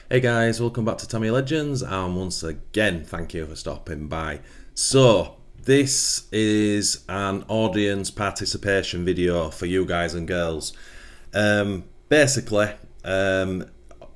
Hey guys, welcome back to Tamiya Legends, and once again, thank you for stopping by. So, this is an audience participation video for you guys and girls. Basically, I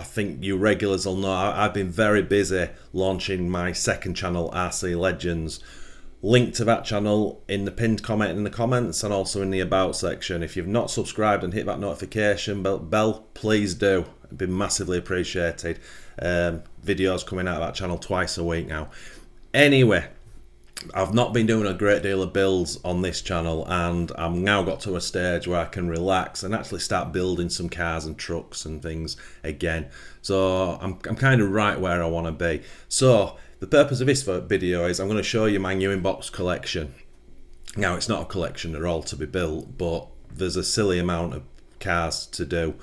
think you regulars will know I've been very busy launching my second channel, RC Legends. Link to that channel in the pinned comment in the comments and also in the about section. If you've not subscribed and hit that notification bell, please do. It'd be massively appreciated. Videos coming out of that channel twice a week now. Anyway, I've not been doing a great deal of builds on this channel, and I've now got to a stage where I can relax and actually start building some cars and trucks and things again. So I'm kind of right where I want to be. So the purpose of this video is I'm going to show you my new inbox collection. Now, it's not a collection, they're all to be built, but there's a silly amount of cars to do.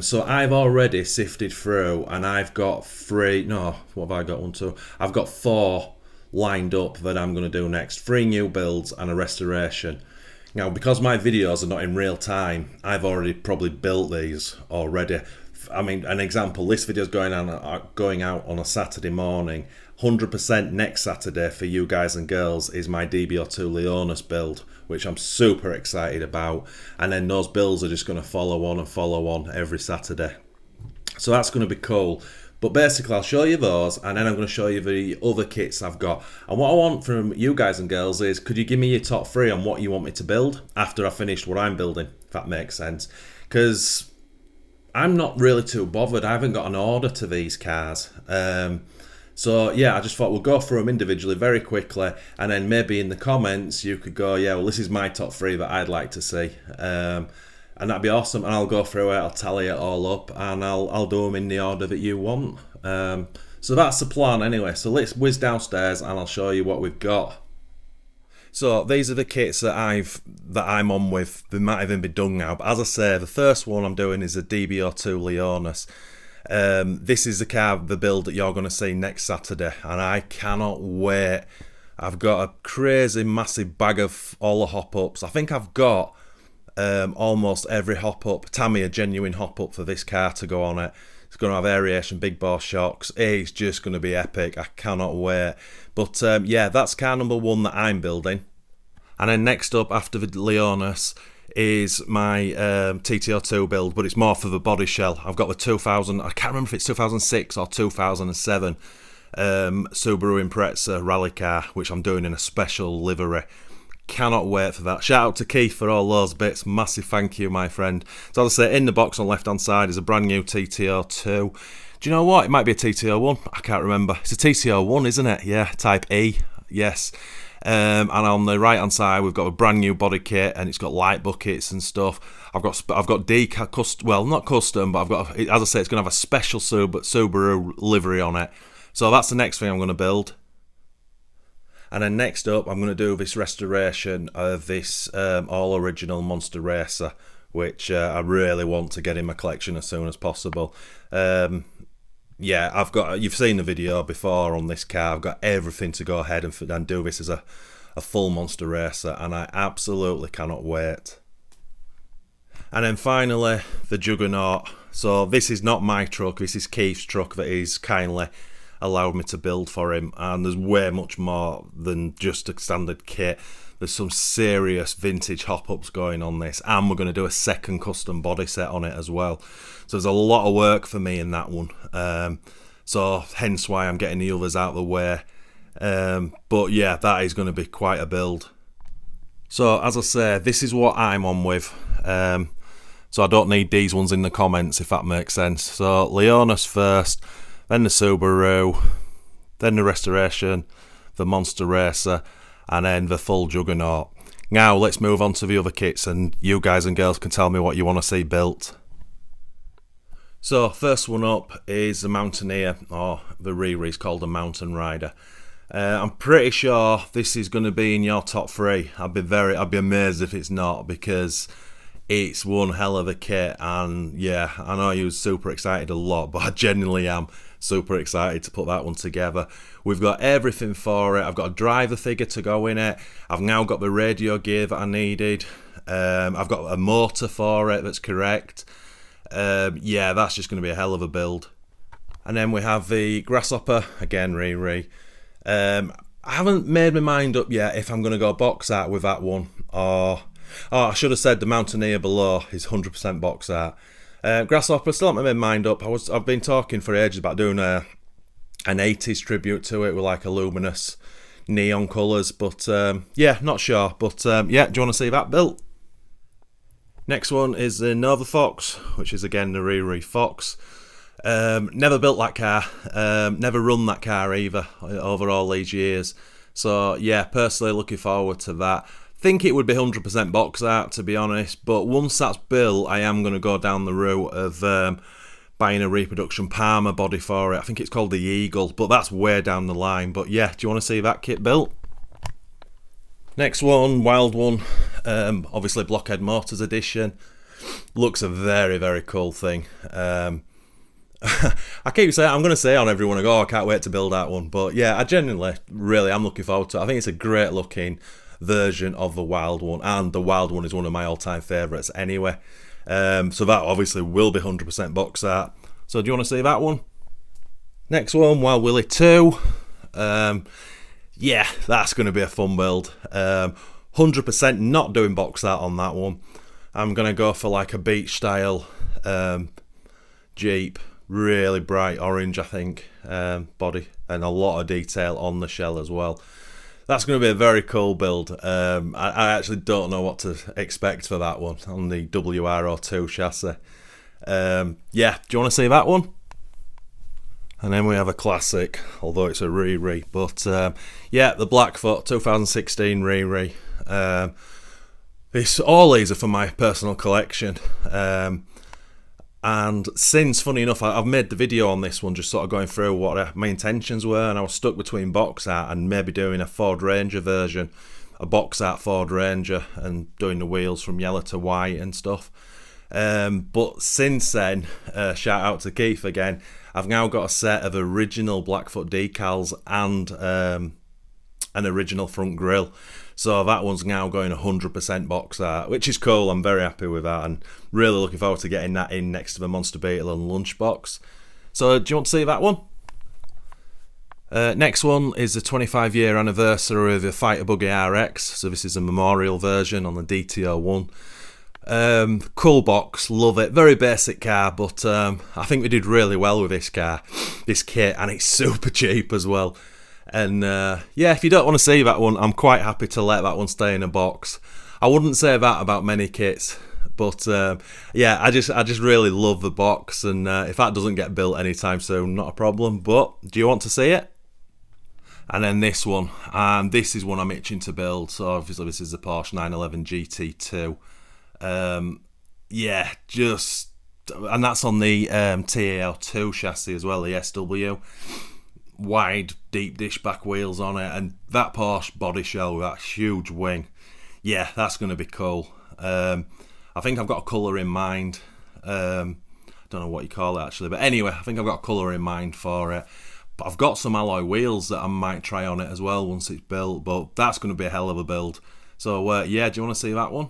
So I've already sifted through, and I've got what have I got? I've got 4 lined up that I'm going to do next. 3 new builds and a restoration. Now, because my videos are not in real time, I've already probably built these already. I mean, an example, this video is going out on a Saturday morning. 100% next Saturday for you guys and girls is my DBR2 Leonis build, which I'm super excited about. And then those builds are just going to follow on every Saturday. So that's going to be cool. But basically, I'll show you those, and then I'm going to show you the other kits I've got. And what I want from you guys and girls is, could you give me your top 3 on what you want me to build after I finished what I'm building, if that makes sense? Because I'm not really too bothered. I haven't got an order to these cars. So yeah, I just thought we'll go through them individually very quickly, and then maybe in the comments you could go, yeah, well, this is my top 3 that I'd like to see. And that'd be awesome, and I'll go through it, I'll tally it all up, and I'll do them in the order that you want. So that's the plan anyway. So let's whiz downstairs and I'll show you what we've got. So these are the kits that I'm on with. They might even be done now, but as I say, the first one I'm doing is a DBR2 Leonis. This is the build that you're going to see next Saturday, and I cannot wait. I've got a crazy massive bag of all the hop-ups. I think I've got almost every hop-up, Tamiya genuine hop-up for this car to go on it. It's going to have aeration, big bore shocks. It's just going to be epic. I cannot wait. But yeah, that's car number 1 that I'm building. And then next up after the Leonis is my TR2 build, but it's more for the body shell. I've got the 2000, I can't remember if it's 2006 or 2007 Subaru Impreza rally car, which I'm doing in a special livery. Cannot wait for that. Shout out to Keith for all those bits. Massive thank you, my friend. So as I say, in the box on the left hand side is a brand new TTR2. Do you know what? It might be a TTR1. I can't remember. It's a TTR1, isn't it? Yeah, type E. Yes. And on the right hand side we've got a brand new body kit, and it's got light buckets and stuff. I've got well, not custom, but I've got, as I say, it's going to have a special Subaru livery on it. So that's the next thing I'm going to build. And then next up, I'm going to do this restoration of this all original Monster Racer, which I really want to get in my collection as soon as possible. Yeah, you've seen the video before on this car. I've got everything to go ahead and do this as a full Monster Racer, and I absolutely cannot wait. And then finally, the Juggernaut. So this is not my truck, this is Keith's truck that he's kindly allowed me to build for him, and there's way much more than just a standard kit. There's some serious vintage hop-ups going on this, and we're going to do a second custom body set on it as well. So there's a lot of work for me in that one, so hence why I'm getting the others out of the way. But yeah, that is going to be quite a build. So as I say, this is what I'm on with, so I don't need these ones in the comments, if that makes sense. So Leonis first, then the Subaru, then the restoration, the Monster Racer, and then the full Juggernaut. Now let's move on to the other kits, and you guys and girls can tell me what you want to see built. So first one up is the Mountaineer, or the Riri's called a Mountain Rider. I'm pretty sure this is going to be in your top 3. I'd be amazed if it's not, because it's one hell of a kit, and yeah, I know you was super excited a lot, but I genuinely am super excited to put that one together. We've got everything for it. I've got a driver figure to go in it. I've now got the radio gear that I needed. I've got a motor for it that's correct. Yeah, that's just going to be a hell of a build. And then we have the Grasshopper, again Riri. I haven't made my mind up yet if I'm going to go box art with that one, or I should have said the Mountaineer below is 100% box art. Grasshopper, still haven't made my mind up. I've been talking for ages about doing an 80s tribute to it with like a luminous neon colours, but yeah, not sure. But yeah, do you want to see that built? Next one is the Nova Fox, which is again the Rei Fox. Never built that car, never run that car either over all these years. So yeah, personally looking forward to that. Think it would be 100% box art, to be honest, but once that's built, I am going to go down the route of buying a reproduction Palmer body for it. I think it's called the Eagle, but that's way down the line. But yeah, do you want to see that kit built? Next one, wild one, obviously Blockhead Motors edition. Looks a very, very cool thing. I keep saying, I'm going to say on everyone, I go, oh, I can't wait to build that one. But yeah, I genuinely, really am looking forward to it. I think it's a great looking version of the wild one, and the wild one is one of my all-time favourites anyway. So that obviously will be 100% box art. So do you want to see that one? Next one, Wild Willie 2. Yeah, that's going to be a fun build. 100% not doing box art on that one. I'm going to go for like a beach style Jeep, really bright orange, I think, body, and a lot of detail on the shell as well. That's going to be a very cool build. I actually don't know what to expect for that one on the WRO2 chassis. Yeah, do you want to see that one? And then we have a classic, although it's a Riri, but yeah, the Blackfoot 2016 Riri. All these are for my personal collection. And since, funny enough, I've made the video on this one, just sort of going through what my intentions were, and I was stuck between box art and maybe doing a Ford Ranger version, a box art Ford Ranger, and doing the wheels from yellow to white and stuff. But since then, shout out to Keith again, I've now got a set of original Blackfoot decals and an original front grille. So that one's now going 100% box art, which is cool. I'm very happy with that and really looking forward to getting that in next to the Monster Beetle and Lunchbox. So do you want to see that one? Next one is the 25-year anniversary of the Fighter Buggy RX. So this is a memorial version on the DTO1. Cool box, love it. Very basic car, but I think we did really well with this car, this kit, and it's super cheap as well. And yeah, if you don't want to see that one, I'm quite happy to let that one stay in a box. I wouldn't say that about many kits, but yeah, I just really love the box, and if that doesn't get built anytime soon, not a problem. But do you want to see it? And then this one, this is one I'm itching to build. So obviously this is the Porsche 911 GT2. Yeah, and that's on the TR2 chassis as well, the SW. Wide, deep dish back wheels on it, and that Porsche body shell with that huge wing. Yeah, that's going to be cool. I think I've got a colour in mind. Don't know what you call it actually, but anyway, I think I've got a colour in mind for it. But I've got some alloy wheels that I might try on it as well once it's built, but that's going to be a hell of a build. So yeah, do you want to see that one?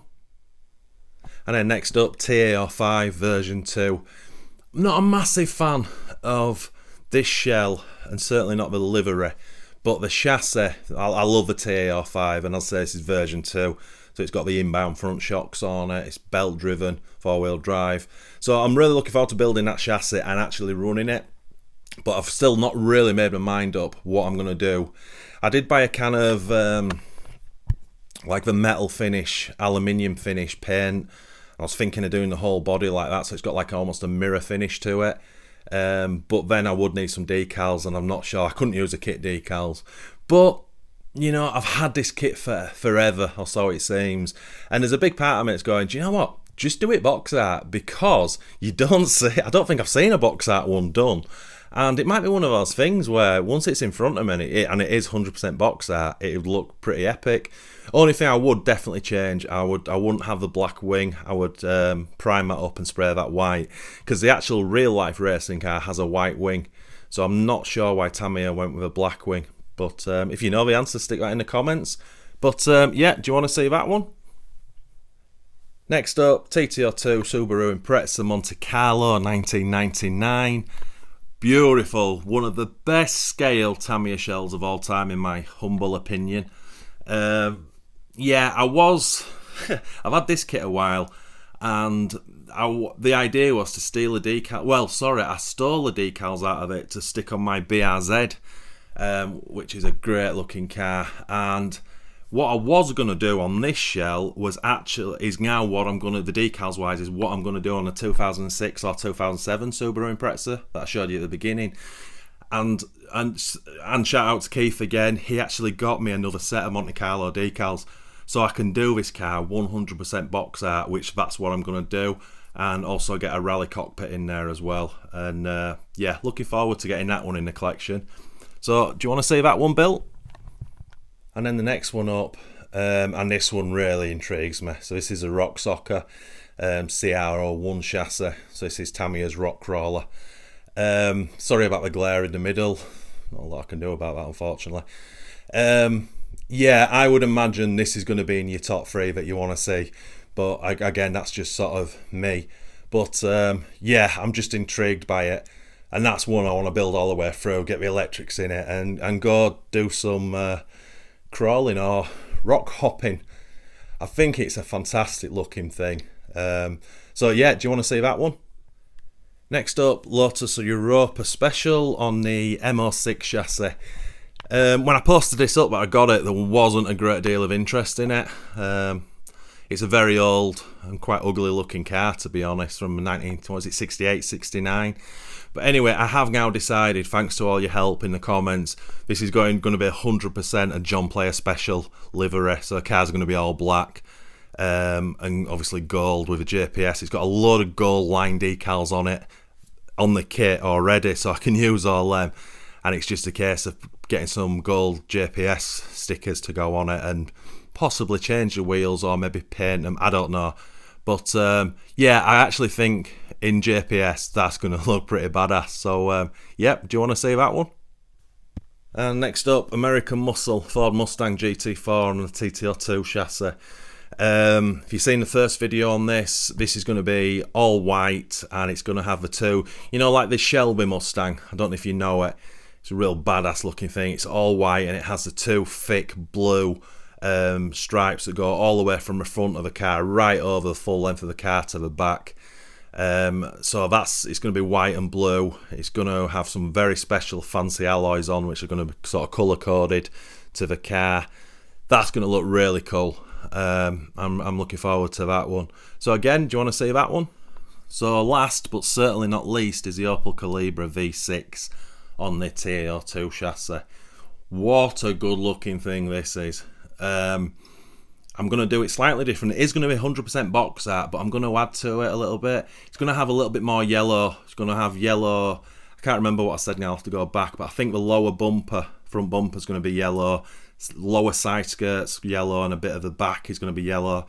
And then next up, TAR5 version 2. I'm not a massive fan of this shell, and certainly not the livery, but the chassis, I love the TAR5, and I'll say this is version 2. So it's got the inbound front shocks on it, it's belt driven, 4-wheel drive. So I'm really looking forward to building that chassis and actually running it. But I've still not really made my mind up what I'm going to do. I did buy a can of like the metal finish, aluminium finish paint. I was thinking of doing the whole body like that, so it's got like almost a mirror finish to it. But then I would need some decals, and I'm not sure. I couldn't use the kit decals. But, you know, I've had this kit for forever, or so it seems. And there's a big part of me that's going, do you know what? Just do it box art, because you don't see, I don't think I've seen a box art one done. And it might be one of those things where once it's in front of me, and it is 100% box art, it would look pretty epic. Only thing I would definitely change, I wouldn't have the black wing. I would prime that up and spray that white, because the actual real life racing car has a white wing. So I'm not sure why Tamiya went with a black wing. But if you know the answer, stick that in the comments. But yeah, do you want to see that one? Next up, TR2 Subaru Impreza Monte Carlo 1999. beautiful. One of the best scale Tamiya shells of all time, in my humble opinion. Yeah, I've had this kit a while, and the idea was to steal a decal. Well, sorry, I stole the decals out of it to stick on my BRZ, which is a great looking car. And what I was going to do on this shell is now what I'm going to, the decals wise, is what I'm going to do on the 2006 or 2007 Subaru Impreza that I showed you at the beginning. And shout out to Keith again, he actually got me another set of Monte Carlo decals, so I can do this car 100% box art, which that's what I'm going to do, and also get a rally cockpit in there as well. And yeah, looking forward to getting that one in the collection. So do you want to see that one built? And then the next one up, and this one really intrigues me. So this is a Rock Socker CR01 chassis. So this is Tamiya's Rock Crawler. Sorry about the glare in the middle. Not a lot I can do about that, unfortunately. Yeah, I would imagine this is going to be in your top 3 that you want to see. But again, that's just sort of me. But yeah, I'm just intrigued by it. And that's one I want to build all the way through, get the electrics in it, and go do some crawling or rock hopping. I think it's a fantastic looking thing. So yeah, do you want to see that one? Next up, Lotus Europa Special on the MO6 chassis. When I posted this up that I got it, there wasn't a great deal of interest in it. It's a very old and quite ugly looking car, to be honest, from 68, 69. But anyway, I have now decided, thanks to all your help in the comments, this is going to be 100% a John Player Special livery. So the car's going to be all black, and obviously gold with a JPS. It's got a load of gold line decals on it, on the kit already, so I can use all them. And it's just a case of getting some gold JPS stickers to go on it and possibly change the wheels or maybe paint them, I don't know. But yeah, I actually think in JPS that's going to look pretty badass. So yep, do you want to see that one? And next up, American Muscle Ford Mustang GT4 on the TR2 chassis. If you've seen the first video on this is going to be all white, and it's going to have the two, you know, like this Shelby Mustang, I don't know if you know it, it's a real badass looking thing. It's all white and it has the two thick blue stripes that go all the way from the front of the car right over the full length of the car to the back. So it's going to be white and blue. It's going to have some very special fancy alloys on, which are going to be sort of colour coded to the car. That's going to look really cool. I'm looking forward to that one. So again, do you want to see that one? So last but certainly not least is the Opal Calibre V6 on the TR2 chassis. What a good looking thing this is. I'm going to do it slightly different. It is going to be 100% box art, but I'm going to add to it a little bit. It's going to have a little bit more yellow. It's going to have yellow. I can't remember what I said now, I'll have to go back, but I think the lower bumper, front bumper, is going to be yellow. Lower side skirts yellow, and a bit of the back is going to be yellow.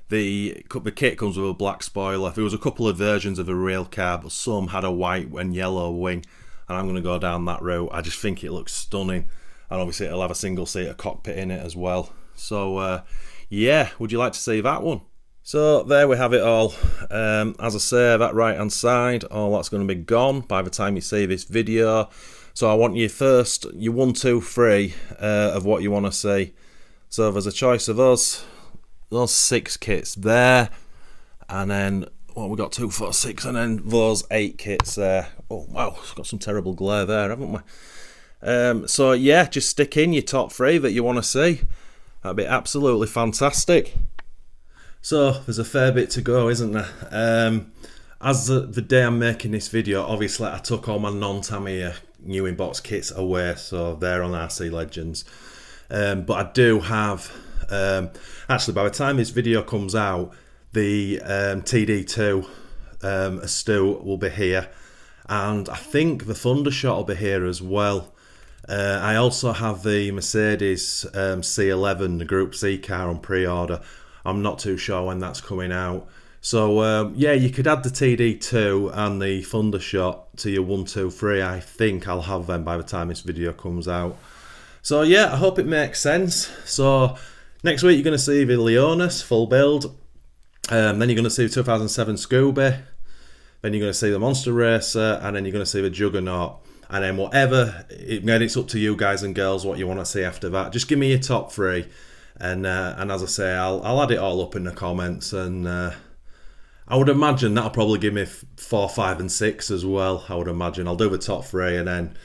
The kit comes with a black spoiler. There was a couple of versions of a real car, but some had a white and yellow wing, and I'm going to go down that route. I just think it looks stunning, and obviously it'll have a single seater cockpit in it as well. So yeah, would you like to see that one? So there we have it all. As I say, that right hand side, all that's going to be gone by the time you see this video. So I want you first, your 1, 2, 3 of what you want to see. So there's a choice of those 6 kits there, and then what we got, 2, 4, 6, and then those 8 kits there. Oh wow, it's got some terrible glare there, haven't we? So yeah, just stick in your top 3 that you want to see. That'd be absolutely fantastic. So there's a fair bit to go, isn't there? As the day I'm making this video, obviously I took all my non-Tamiya new in-box kits away, so they're on RC Legends. But I do have, actually by the time this video comes out, the TD2 still will be here, and I think the Thundershot will be here as well. I also have the Mercedes C11, the Group C car, on pre-order. I'm not too sure when that's coming out. So yeah, you could add the TD2 and the Thundershot to your 1, 2, 3. I think I'll have them by the time this video comes out. So yeah, I hope it makes sense. So next week you're going to see the Leonis full build. Then you're going to see the 2007 Scooby. then you're going to see the Monster Racer, and then you're going to see the Juggernaut. And then whatever, it's up to you guys and girls what you want to see after that. Just give me your top 3. And as I say, I'll add it all up in the comments. And I would imagine that'll probably give me 4, 5 and 6 as well. I would imagine. I'll do the top 3 and then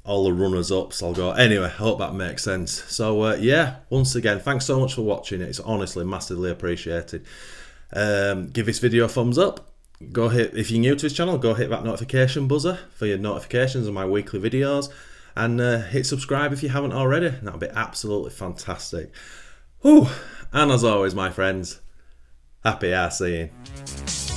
all the runners-ups I'll go. Anyway, I hope that makes sense. So yeah, once again, thanks so much for watching. It's honestly massively appreciated. Give this video a thumbs up. Go hit, if you're new to this channel, go hit that notification buzzer for your notifications of my weekly videos, and hit subscribe if you haven't already. That'll be absolutely fantastic. Whew. And as always, my friends, happy RCing.